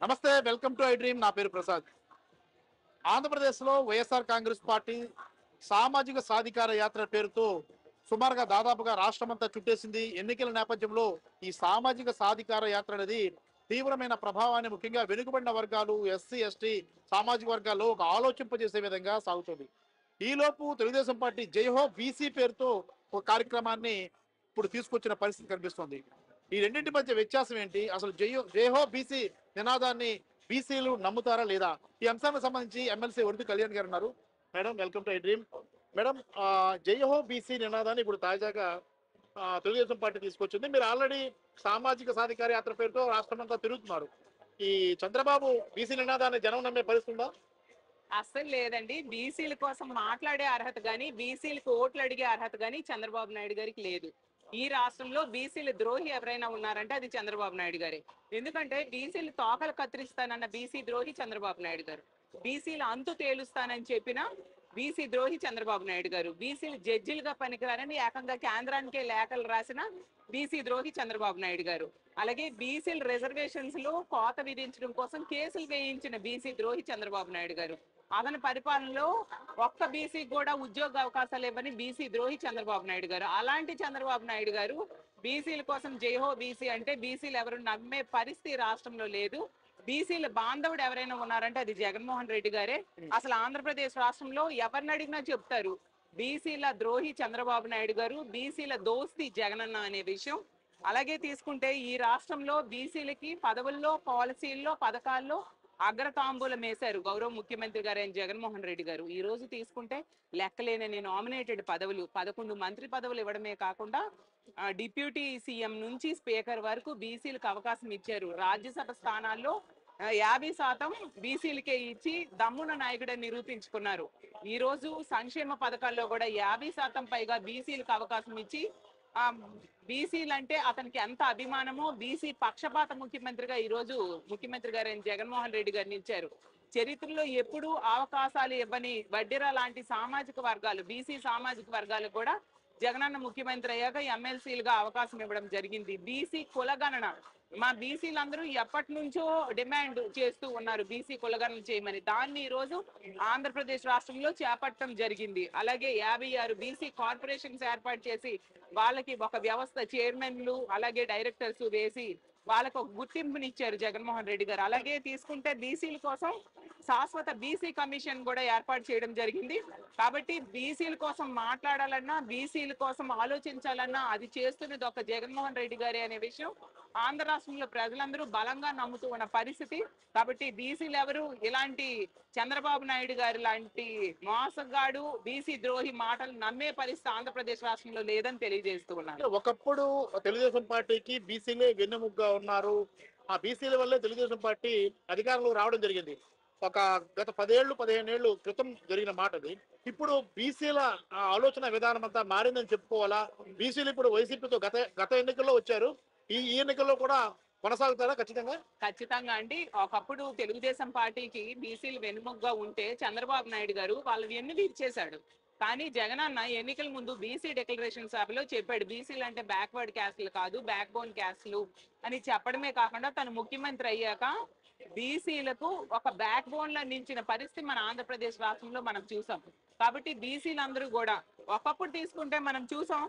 నమస్తే, welcome to I dream. నా పేరు ప్రసాద్. ఆంధ్రప్రదేశ్లో వైఎస్ఆర్ కాంగ్రెస్ పార్టీ సామాజిక సాధికార యాత్ర పేరుతో సుమారుగా దాదాపుగా రాష్ట్రమంతా చుట్టేసింది. ఎన్నికల నేపథ్యంలో ఈ సామాజిక సాధికార యాత్ర అనేది తీవ్రమైన ప్రభావాన్ని ముఖ్యంగా వెనుకబడిన వర్గాలు, ఎస్సీ ఎస్టీ సామాజిక వర్గాల్లో ఒక ఆలోచింపజేసే విధంగా సాగుతుంది. ఈలోపు తెలుగుదేశం పార్టీ జైహో బీసీ పేరుతో ఒక కార్యక్రమాన్ని ఇప్పుడు తీసుకొచ్చిన పరిస్థితి కనిపిస్తుంది. ఈ రెండింటి మధ్య వ్యత్యాసం ఏంటి? అసలు జైహో బీసీ నినాదాన్ని బీసీలు నమ్ముతారా లేదా? ఈ అంశానికి సంబంధించి ఎమ్మెల్సీ వరది కళ్యాణ్ గారు ఉన్నారు. Madam, welcome to I dream. Madam, Jai Ho BC నినాదాన్ని ఇప్పుడు తాజాగా తెలుగుదేశం పార్టీ తీసుకొచ్చింది. మీరు ఆల్రెడీ సామాజిక సాధికార యాత్ర పేరుతో రాష్ట్రం అంతా తిరుగుతున్నారు. ఈ చంద్రబాబు బీసీ నినాదాన్ని జనం నమ్మే పరిస్థితి ఉందా? అస్సలు లేదండి. బీసీల కోసం మాట్లాడే అర్హత గాని, బీసీలకు ఓట్లు అడిగే అర్హత గాని చంద్రబాబు నాయుడు గారికి లేదు. ఈ రాష్ట్రంలో బీసీల ద్రోహి ఎవరైనా ఉన్నారంటే అది చంద్రబాబు నాయుడు గారే. ఎందుకంటే బీసీలు తోకలు కత్తిరిస్తానన్న బీసీ ద్రోహి చంద్రబాబు నాయుడు గారు. బీసీల అంతు తేలుస్తానని చెప్పిన బీసీ ద్రోహి చంద్రబాబు నాయుడు గారు. బీసీలు జడ్జిలుగా పనికిరారని ఏకంగా కేంద్రానికే లేఖలు రాసిన బీసీ ద్రోహి చంద్రబాబు నాయుడు గారు. అలాగే బీసీల రిజర్వేషన్స్ లో కోత విధించడం కోసం కేసులు వేయించిన బీసీ ద్రోహి చంద్రబాబు నాయుడు గారు. అతని పరిపాలనలో ఒక్క బీసీకి కూడా ఉద్యోగ అవకాశాలు ఇవ్వని బీసీ ద్రోహి చంద్రబాబు నాయుడు గారు. అలాంటి చంద్రబాబు నాయుడు గారు బీసీల కోసం జైహో బీసీ అంటే బీసీలు ఎవరు నమ్మే పరిస్థితి రాష్ట్రంలో లేదు. బీసీల బాంధవుడు ఎవరైనా ఉన్నారంటే అది జగన్మోహన్ రెడ్డి గారే. అసలు ఆంధ్రప్రదేశ్ రాష్ట్రంలో ఎవరిని అడిగినా చెప్తారు బీసీల ద్రోహి చంద్రబాబు నాయుడు గారు, బీసీల దోస్తి జగనన్న అనే విషయం. అలాగే తీసుకుంటే ఈ రాష్ట్రంలో బీసీలకి పదవుల్లో, పాలసీల్లో, పథకాల్లో అగ్రతాంబూలం వేశారు గౌరవ ముఖ్యమంత్రి గారు అయిన జగన్మోహన్ రెడ్డి గారు. ఈ రోజు తీసుకుంటే లెక్కలేనని నామినేటెడ్ పదవులు 11 మంత్రి పదవులు ఇవ్వడమే కాకుండా డిప్యూటీ సీఎం నుంచి స్పీకర్ వరకు బీసీలకు అవకాశం ఇచ్చారు. రాజ్యసభ స్థానాల్లో 50% బీసీలకే ఇచ్చి దమ్మున నాయకుడని నిరూపించుకున్నారు. ఈ రోజు సంక్షేమ పథకాల్లో కూడా 50% పైగా బీసీలకు అవకాశం ఇచ్చి బీసీలు అంటే అతనికి ఎంత అభిమానమో బీసీ పక్షపాత ముఖ్యమంత్రిగా ఈ రోజు ముఖ్యమంత్రి గారు జగన్మోహన్ రెడ్డి గారిని ఇచ్చారు. చరిత్రలో ఎప్పుడూ అవకాశాలు ఇవ్వని వడ్డెర లాంటి సామాజిక వర్గాలు, బీసీ సామాజిక వర్గాలు కూడా జగనన్న ముఖ్యమంత్రి అయ్యాక ఎమ్మెల్సీలుగా అవకాశం ఇవ్వడం జరిగింది. బీసీ కులగణన మా బీసీలందరూ ఎప్పటి నుంచో డిమాండ్ చేస్తూ ఉన్నారు బీసీ కులగణన చేయమని. దాన్ని ఈ రోజు ఆంధ్రప్రదేశ్ రాష్ట్రంలో చేపట్టడం జరిగింది. అలాగే 56 బీసీ కార్పొరేషన్స్ ఏర్పాటు చేసి వాళ్ళకి ఒక వ్యవస్థ చైర్మన్లు అలాగే డైరెక్టర్స్ వేసి వాళ్ళకు ఒక గుర్తింపునిచ్చారు జగన్మోహన్ రెడ్డి గారు. అలాగే తీసుకుంటే బీసీల కోసం శాశ్వత బీసీ కమిషన్ కూడా ఏర్పాటు చేయడం జరిగింది. కాబట్టి బీసీల కోసం మాట్లాడాలన్నా, బీసీల కోసం ఆలోచించాలన్నా అది చేస్తున్నది ఒక జగన్మోహన్ రెడ్డి గారే అనే విషయం ఆంధ్ర రాష్ట్రంలో ప్రజలందరూ బలంగా నమ్ముతూ ఉన్న పరిస్థితి. కాబట్టి బీసీలు ఎవరు ఇలాంటి చంద్రబాబు నాయుడు గారు లాంటి మోసగాడు బీసీ ద్రోహి మాటలు నమ్మే పరిస్థితి ఆంధ్రప్రదేశ్ రాష్ట్రంలో లేదని తెలియజేస్తూ ఉన్నారు. ఒకప్పుడు తెలుగుదేశం పార్టీకి బీసీలే వెన్నెముగ్గా ఉన్నారు. ఆ బీసీల వల్లే తెలుగుదేశం పార్టీ అధికారంలో రావడం జరిగింది. ఒక గత 10 ఏళ్ళు 15 ఏళ్ళు క్రితం జరిగిన మాట అది. ఇప్పుడు బీసీల ఆలోచన విధానం అంతా మారిందని చెప్పుకోవాలా? బీసీలు ఇప్పుడు వైసీపీతో గత గత ఎన్నికల్లో వచ్చారు. ఈ ఎన్నికల్లో కూడా కొనసాగుతారా? ఖచ్చితంగా ఖచ్చితంగా అండి. ఒకప్పుడు తెలుగుదేశం పార్టీకి బీసీలు వెన్నుముగ్గా ఉంటే చంద్రబాబు నాయుడు గారు వాళ్ళ ఎన్ని తీర్చేశాడు. కానీ జగన్ అన్న ఎన్నికల ముందు బీసీ డిక్లరేషన్ సభలో చెప్పాడు బీసీలు అంటే బ్యాక్వర్డ్ క్యాస్ట్లు కాదు, బ్యాక్ బోన్ క్యాస్ట్లు అని చెప్పడమే కాకుండా తను ముఖ్యమంత్రి అయ్యాక బీసీలకు ఒక బ్యాక్ బోన్ లో నిలిచిన పరిస్థితి మన ఆంధ్రప్రదేశ్ రాష్ట్రంలో మనం చూసాం. కాబట్టి బీసీలందరూ కూడా ఒకప్పుడు తీసుకుంటే మనం చూసాం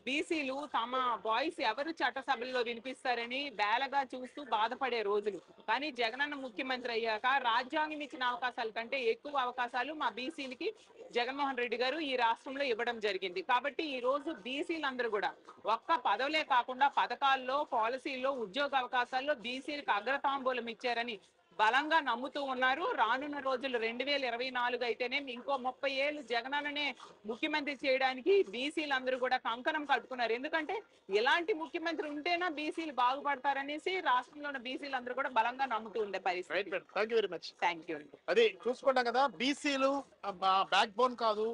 బీసీలు తమ వాయిస్ ఎవరు చట్టసభల్లో వినిపిస్తారని బేలగా చూస్తూ బాధపడే రోజులు. కానీ జగనన్న ముఖ్యమంత్రి అయ్యాక రాజ్యాంగం ఇచ్చిన అవకాశాల కంటే ఎక్కువ అవకాశాలు మా బీసీలకి జగన్మోహన్ రెడ్డి గారు ఈ రాష్ట్రంలో ఇవ్వడం జరిగింది. కాబట్టి ఈ రోజు బీసీలందరూ కూడా ఒక్క పదవులే కాకుండా పథకాల్లో, పాలసీల్లో, ఉద్యోగ అవకాశాల్లో బీసీలకు అగ్రతాంబూలం ఇచ్చారని బలంగా నమ్ముతూ ఉన్నారు. రానున్న రోజులు 2024 అయితేనే ఇంకో 30 ఏళ్ళు జగనన్ననే ముఖ్యమంత్రి చేయడానికి బీసీలందరూ కూడా కంకణం కట్టుకున్నారు. ఎందుకంటే ఇలాంటి ముఖ్యమంత్రి ఉంటేనా బీసీలు బాగుపడతారనేసి రాష్ట్రంలో ఉన్న బీసీలందరూ కూడా బలంగా నమ్ముతూ ఉండే పరిస్థితి. Thank you. అది చూసుకుంటాం కదా, బీసీలు బ్యాక్ బోన్ కాదు,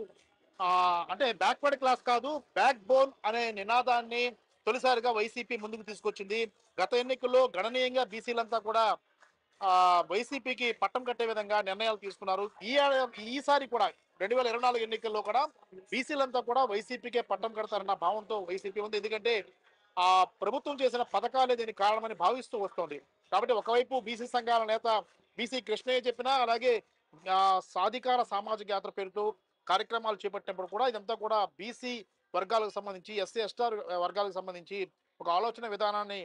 అంటే బ్యాక్వర్డ్ క్లాస్ కాదు, బ్యాక్ బోన్ అనే నినాదాన్ని తొలిసారిగా వైసీపీ ముందుకు తీసుకొచ్చింది. గత ఎన్నికల్లో గణనీయంగా బీసీలంతా కూడా వైసీపీకి పట్టం కట్టే విధంగా నిర్ణయాలు తీసుకున్నారు. ఈసారి కూడా 2024 ఎన్నికల్లో కూడా బీసీలంతా కూడా వైసీపీకే పట్టం కడతారన్న భావంతో వైసీపీ ఉంది. ఎందుకంటే ఆ ప్రభుత్వం చేసిన పథకాలే దీనికి కారణమని భావిస్తూ వస్తోంది. కాబట్టి ఒకవైపు బీసీ సంఘాల నేత బీసీ కృష్ణయ్య చెప్పినా, అలాగే సాధికార సామాజిక యాత్ర పేరుతో కార్యక్రమాలు చేపట్టినప్పుడు కూడా ఇదంతా కూడా బీసీ వర్గాలకు సంబంధించి, ఎస్సీ ఎస్టీ వర్గాలకు సంబంధించి ఒక ఆలోచన విధానాన్ని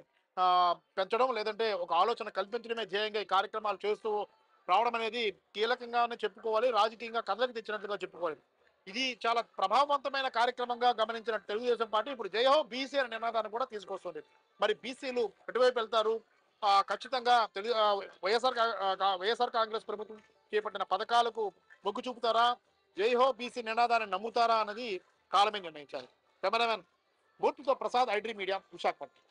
పెంచడం, లేదంటే ఒక ఆలోచన కల్పించడమే ధ్యేయంగా ఈ కార్యక్రమాలు చేస్తూ రావడం అనేది కీలకంగానే చెప్పుకోవాలి, రాజకీయంగా కథలకు తెచ్చినట్లుగా చెప్పుకోవాలి. ఇది చాలా ప్రభావవంతమైన కార్యక్రమంగా గమనించిన తెలుగుదేశం పార్టీ ఇప్పుడు జయహో బీసీ అనే నినాదాన్ని కూడా తీసుకొస్తుంది. మరి బీసీలు ఎటువైపు వెళ్తారు? ఖచ్చితంగా వైఎస్ఆర్ కాంగ్రెస్ ప్రభుత్వం చేపట్టిన పథకాలకు మొగ్గు చూపుతారా, జైహో బీసీ నినాదాన్ని నమ్ముతారా అన్నది కాలమే నిర్ణయించాలి. కెమెరామెన్ మూర్తితో ప్రసాద్, ఐడ్రీ మీడియా, విశాఖపట్నం.